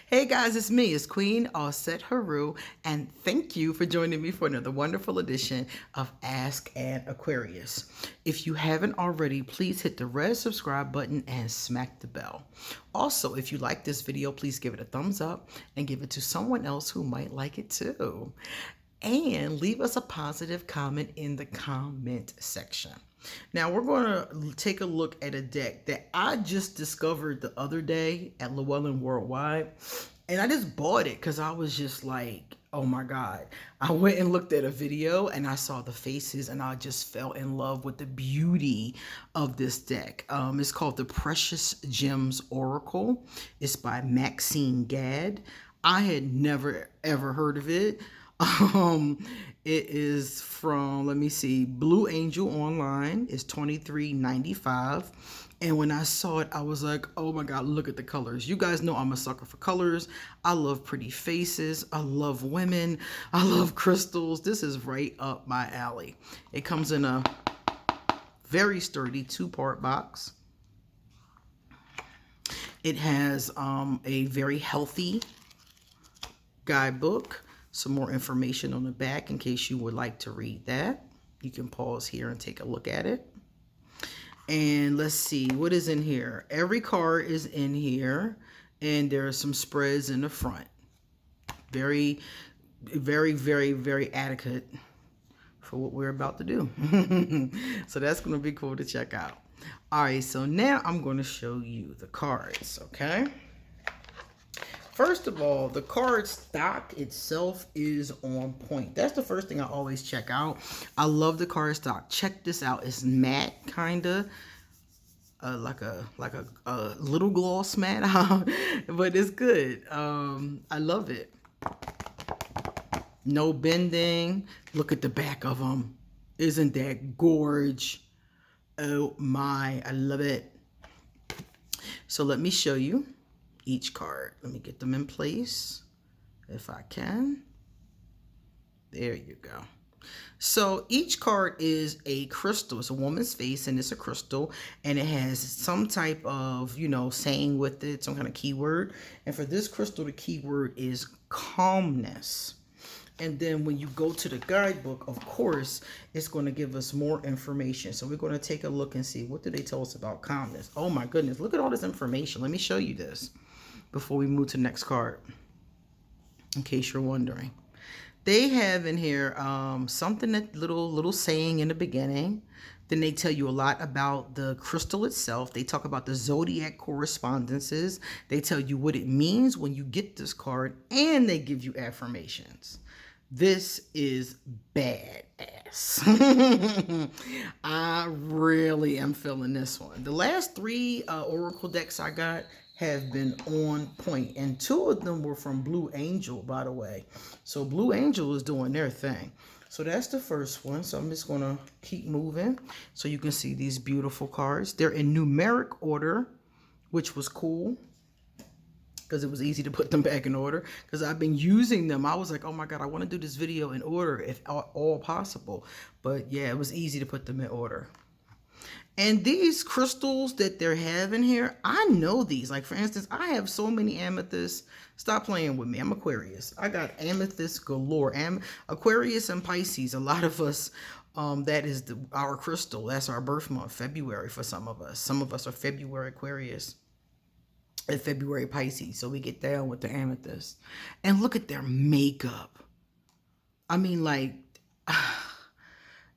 Hey guys, it's me, it's Queen Offset Haru, and thank you for joining me for another wonderful edition of Ask an Aquarius. If you haven't already, please hit the red subscribe button and smack the bell. Also, if you like this video, please give it a thumbs up and give it to someone else who might like it too. And leave us a positive comment in the comment section. Now we're going to take a look at a deck that I just discovered the other day at Llewellyn Worldwide. And I just bought it because I was just like, oh my God. I went and looked at a video and I saw the faces and I just fell in love with the beauty of this deck. It's called the Precious Gems Oracle. It's by Maxine Gadd. I had never ever heard of it. It is from, let me see, Blue Angel Online. It's $23.95. And when I saw it, I was like, oh my God, look at the colors. You guys know I'm a sucker for colors. I love pretty faces. I love women. I love crystals. This is right up my alley. It comes in a very sturdy 2-part box. It has a very healthy guidebook. Some more information on the back in case you would like to read that. You can pause here and take a look at it. And let's see what is in here. Every card is in here, and there are some spreads in the front. Very, very, very, very adequate for what we're about to do. So that's going to be cool to check out. All right, so now I'm going to show you the cards, okay? First of all, the card stock itself is on point. That's the first thing I always check out. I love the card stock. Check this out. It's matte, kinda like a little gloss matte, but it's good. I love it. No bending. Look at the back of them. Isn't that gorge? Oh my, I love it. So let me show you each card. Let me get them in place if I can. There you go. So each card is a crystal. It's a woman's face and it's a crystal, and it has some type of, saying with it, some kind of keyword. And for this crystal, the keyword is calmness. And then when you go to the guidebook, of course, it's going to give us more information. So we're going to take a look and see, what do they tell us about calmness? Oh my goodness, look at all this information. Let me show you this before we move to the next card, in case you're wondering. They have in here something, that little saying in the beginning. Then they tell you a lot about the crystal itself. They talk about the zodiac correspondences. They tell you what it means when you get this card, and they give you affirmations. This is badass. I really am feeling this one. The last 3 Oracle decks I got have been on point, and 2 of them were from Blue Angel, by the way. So Blue Angel is doing their thing. So that's the first one. So I'm just going to keep moving so you can see these beautiful cards. They're in numeric order, which was cool because it was easy to put them back in order, because I've been using them. I was like, oh my God, I want to do this video in order if all possible. But yeah, it was easy to put them in order. And these crystals that they're having here, I know these. Like, for instance, I have so many amethysts. Stop playing with me. I'm Aquarius. I got amethyst galore. Aquarius and Pisces, a lot of us, that is our crystal. That's our birth month, February for some of us. Some of us are February Aquarius and February Pisces. So we get down with the amethyst. And look at their makeup. I mean, like...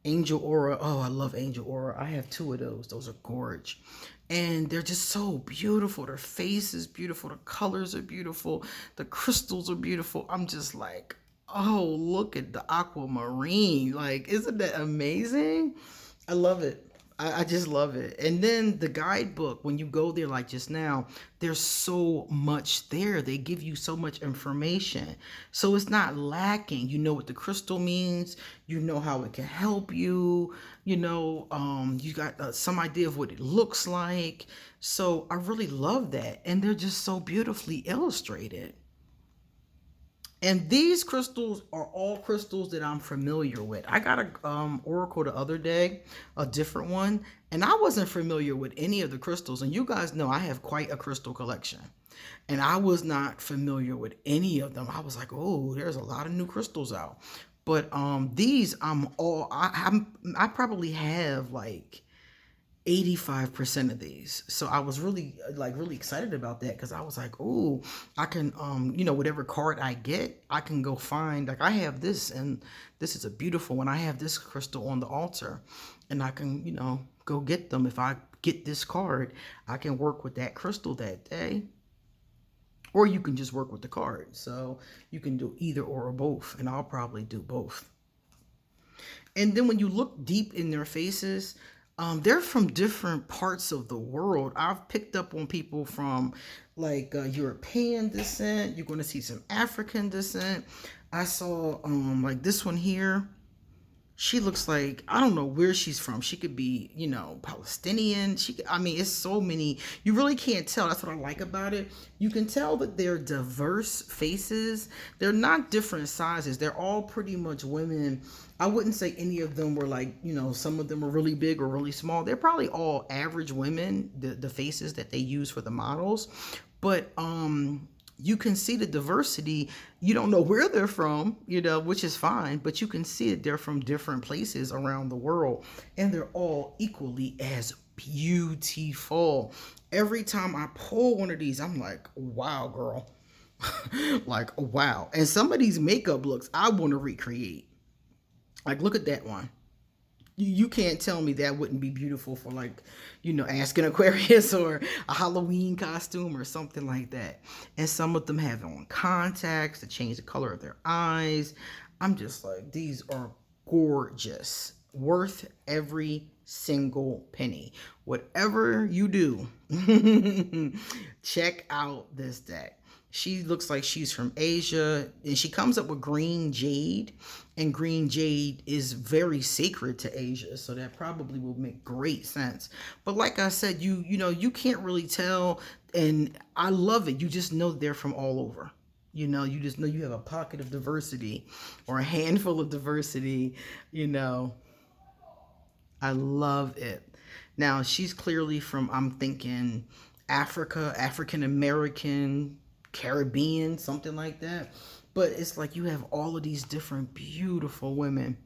Angel Aura. Oh, I love Angel Aura. I have 2 of those. Those are gorge. And they're just so beautiful. Their face is beautiful. The colors are beautiful. The crystals are beautiful. I'm just like, oh, look at the aquamarine. Like, isn't that amazing? I love it. I just love it. And then the guidebook, when you go there like just now, there's so much there. They give you so much information. So it's not lacking. You know what the crystal means. You know how it can help you. You got some idea of what it looks like. So I really love that. And they're just so beautifully illustrated. And these crystals are all crystals that I'm familiar with. I got a oracle the other day, a different one, and I wasn't familiar with any of the crystals. And you guys know I have quite a crystal collection. And I was not familiar with any of them. I was like, oh, there's a lot of new crystals out. But these I probably have like 85% of these. So I was really excited about that because I was like, oh, I can whatever card I get, I can go find, like I have this and this is a beautiful one. I have this crystal on the altar and I can, go get them. If I get this card, I can work with that crystal that day. Or you can just work with the card. So you can do either or both, and I'll probably do both. And then when you look deep in their faces, they're from different parts of the world. I've picked up on people from like European descent. You're going to see some African descent. I saw like this one here. She looks like, I don't know where she's from. She could be, Palestinian. It's so many. You really can't tell. That's what I like about it. You can tell that they're diverse faces. They're not different sizes. They're all pretty much women. I wouldn't say any of them were like, some of them are really big or really small. They're probably all average women, the faces that they use for the models. But you can see the diversity. You don't know where they're from, which is fine, but you can see it. They're from different places around the world, and they're all equally as beautiful. Every time I pull one of these, I'm like, wow, girl. Like, wow. And some of these makeup looks I want to recreate. Like, look at that one. You can't tell me that wouldn't be beautiful for like, asking Aquarius or a Halloween costume or something like that. And some of them have on contacts to change the color of their eyes. I'm just like, these are gorgeous, worth every single penny. Whatever you do, check out this deck. She looks like she's from Asia, and she comes up with green jade, and green jade is very sacred to Asia, so that probably will make great sense. But like I said, you can't really tell, and I love it. You just know they're from all over. You just know you have a pocket of diversity or a handful of diversity. I love it. Now, she's clearly from, I'm thinking, Africa, African American, Caribbean, something like that. But it's like you have all of these different beautiful women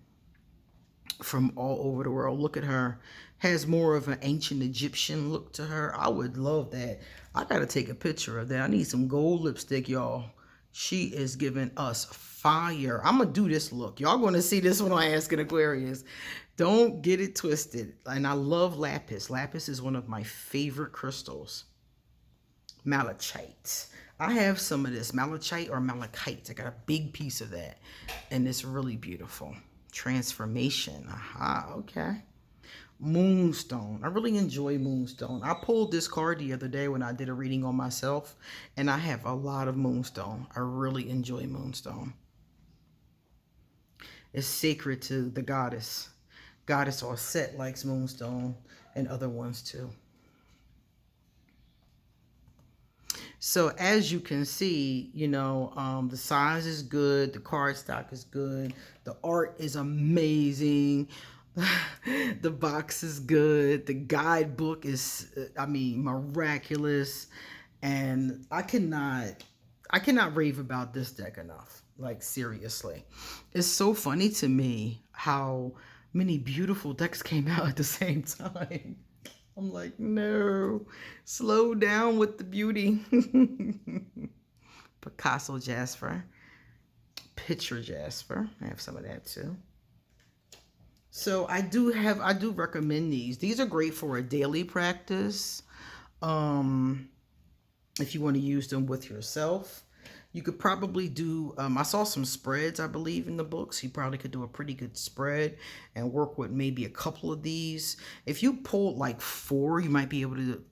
from all over the world. Look at her. Has more of an ancient Egyptian look to her. I would love that. I got to take a picture of that. I need some gold lipstick, y'all. She is giving us fire. I'm going to do this look. Y'all going to see this one on Ask an Aquarius. Don't get it twisted. And I love lapis. Lapis is one of my favorite crystals. Malachite. I have some of this malachite or malachite. I got a big piece of that. And it's really beautiful. Transformation. Aha, okay. Moonstone. I really enjoy Moonstone. I pulled this card the other day when I did a reading on myself, and I have a lot of Moonstone. I really enjoy Moonstone. It's sacred to the goddess. Goddess Osset likes Moonstone, and other ones too. So as you can see, the size is good. The cardstock is good. The art is amazing. The box is good. The guidebook is, miraculous. And I cannot rave about this deck enough. Like, seriously. It's so funny to me how many beautiful decks came out at the same time. I'm like, no, slow down with the beauty. Picasso Jasper, Picture Jasper. I have some of that too. So I do recommend these. These are great for a daily practice. If you want to use them with yourself. You could probably do, I saw some spreads, I believe, in the books. You probably could do a pretty good spread and work with maybe a couple of these. If you pulled like 4, you might be able to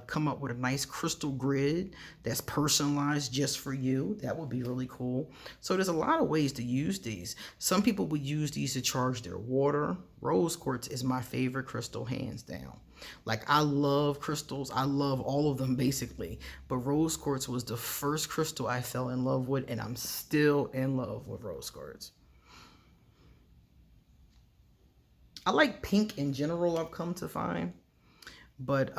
come up with a nice crystal grid that's personalized just for you. That would be really cool. So there's a lot of ways to use these. Some people would use these to charge their water. Rose quartz is my favorite crystal, hands down. Like, I love crystals. I love all of them basically. But rose quartz was the first crystal I fell in love with, and I'm still in love with rose quartz. I like pink in general, I've come to find. But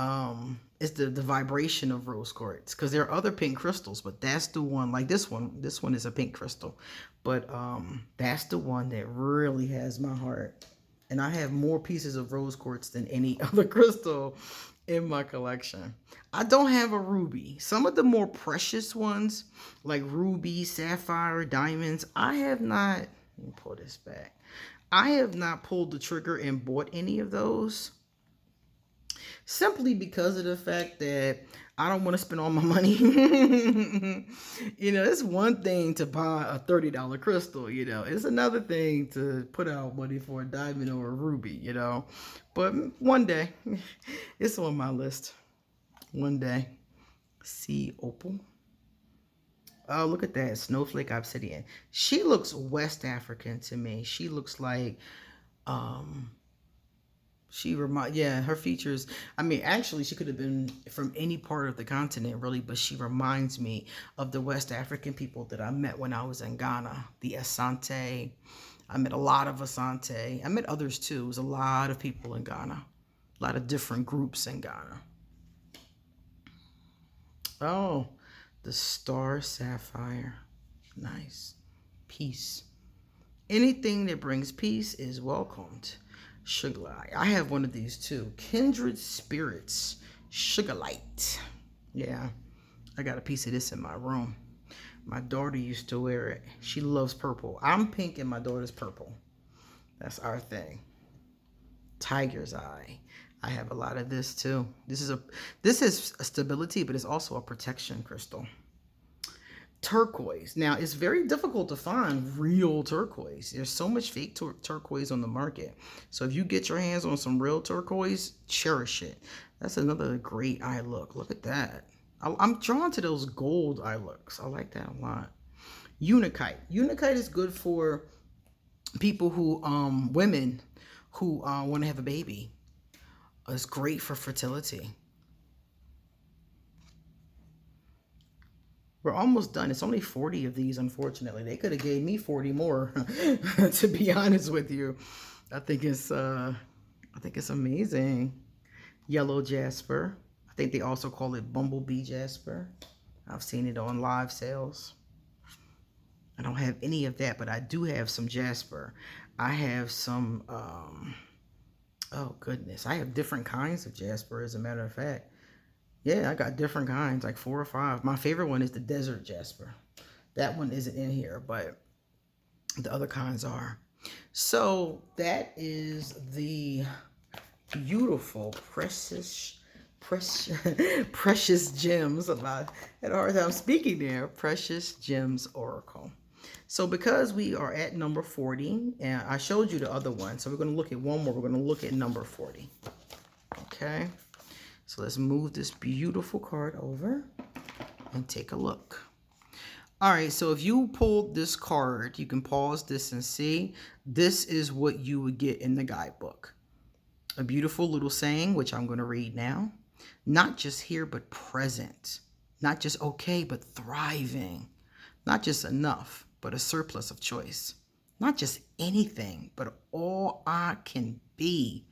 It's the vibration of rose quartz, because there are other pink crystals, but that's the one, like this one is a pink crystal, but that's the one that really has my heart. And I have more pieces of rose quartz than any other crystal in my collection. I don't have a ruby. Some of the more precious ones, like ruby, sapphire, diamonds, I have not, let me pull this back, I have not pulled the trigger and bought any of those, simply because of the fact that I don't want to spend all my money. You know, it's one thing to buy a $30 crystal, you know, it's another thing to put out money for a diamond or a ruby, you know. But one day, it's on my list. One day. Sea opal. Oh, look at that. Snowflake obsidian. She looks West African to me. She looks like, yeah, her features, I mean, actually she could have been from any part of the continent really, but she reminds me of the West African people that I met when I was in Ghana, the Asante. I met a lot of Asante. I met others too. It was a lot of people in Ghana, a lot of different groups in Ghana. Oh, the star sapphire. Nice. Peace. Anything that brings peace is welcomed. Sugar light. I have one of these too. Kindred Spirits Sugar Light. Yeah, I got a piece of this in my room. My daughter used to wear it. She loves purple. I'm pink and my daughter's purple. That's our thing. Tiger's Eye. I have a lot of this too. This is a stability, but it's also a protection crystal. Turquoise. Now, it's very difficult to find real turquoise. There's so much fake turquoise on the market. So if you get your hands on some real turquoise, cherish it. That's another great eye look. Look at that. I'm drawn to those gold eye looks. I like that a lot. Unakite. Unakite is good for people who, women who want to have a baby. It's great for fertility. We're almost done. It's only 40 of these, unfortunately. They could have gave me 40 more, to be honest with you. I think it's amazing. Yellow jasper. I think they also call it bumblebee jasper. I've seen it on live sales. I don't have any of that, but I do have some jasper. I have some, oh goodness, I have different kinds of jasper, as a matter of fact. Yeah, I got different kinds, like 4 or 5. My favorite one is the desert jasper. That one isn't in here, but the other kinds are. So that is the beautiful, precious gems. I had a hard time speaking there. Precious Gems Oracle. So because we are at number 40, and I showed you the other one, so we're going to look at one more. We're going to look at number 40. Okay. So let's move this beautiful card over and take a look. All right, so if you pulled this card, you can pause this and see. This is what you would get in the guidebook. A beautiful little saying, which I'm going to read now. Not just here, but present. Not just okay, but thriving. Not just enough, but a surplus of choice. Not just anything, but all I can be.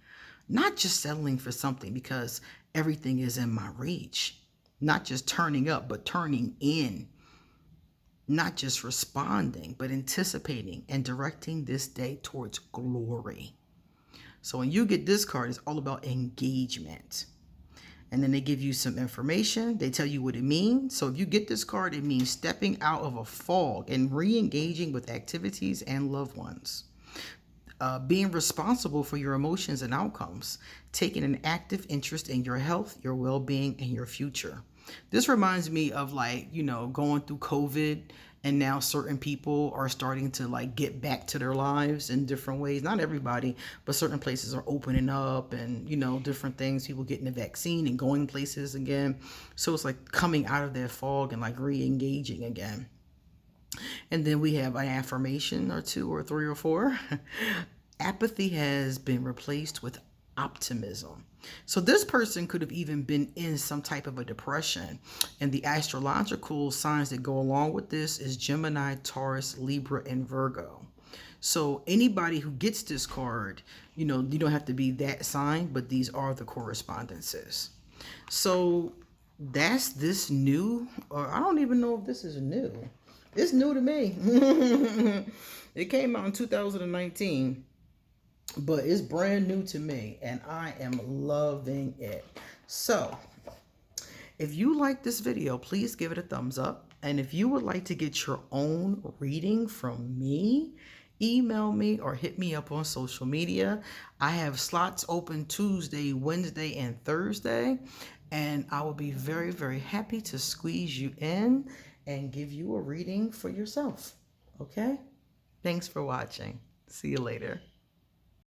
Not just settling for something because everything is in my reach. Not just turning up, but turning in. Not just responding, but anticipating and directing this day towards glory. So when you get this card, it's all about engagement. And then they give you some information. They tell you what it means. So if you get this card, it means stepping out of a fog and re-engaging with activities and loved ones. Being responsible for your emotions and outcomes, taking an active interest in your health, your well-being, and your future. This reminds me of, like, you know, going through COVID, and now certain people are starting to, like, get back to their lives in different ways. Not everybody, but certain places are opening up, and, you know, different things, people getting the vaccine and going places again. So it's like coming out of that fog and like re-engaging again. And then we have an affirmation or 2 or 3 or 4. Apathy has been replaced with optimism. So this person could have even been in some type of a depression. And the astrological signs that go along with this is Gemini, Taurus, Libra, and Virgo. So anybody who gets this card, you know, you don't have to be that sign, but these are the correspondences. So that's this new, or I don't even know if this is new. It's new to me. It came out in 2019, but it's brand new to me and I am loving it. So if you like this video, please give it a thumbs up. And if you would like to get your own reading from me, email me or hit me up on social media. I have slots open Tuesday, Wednesday, and Thursday. And I will be very, very happy to squeeze you in and give you a reading for yourself. Okay? Thanks for watching. See you later.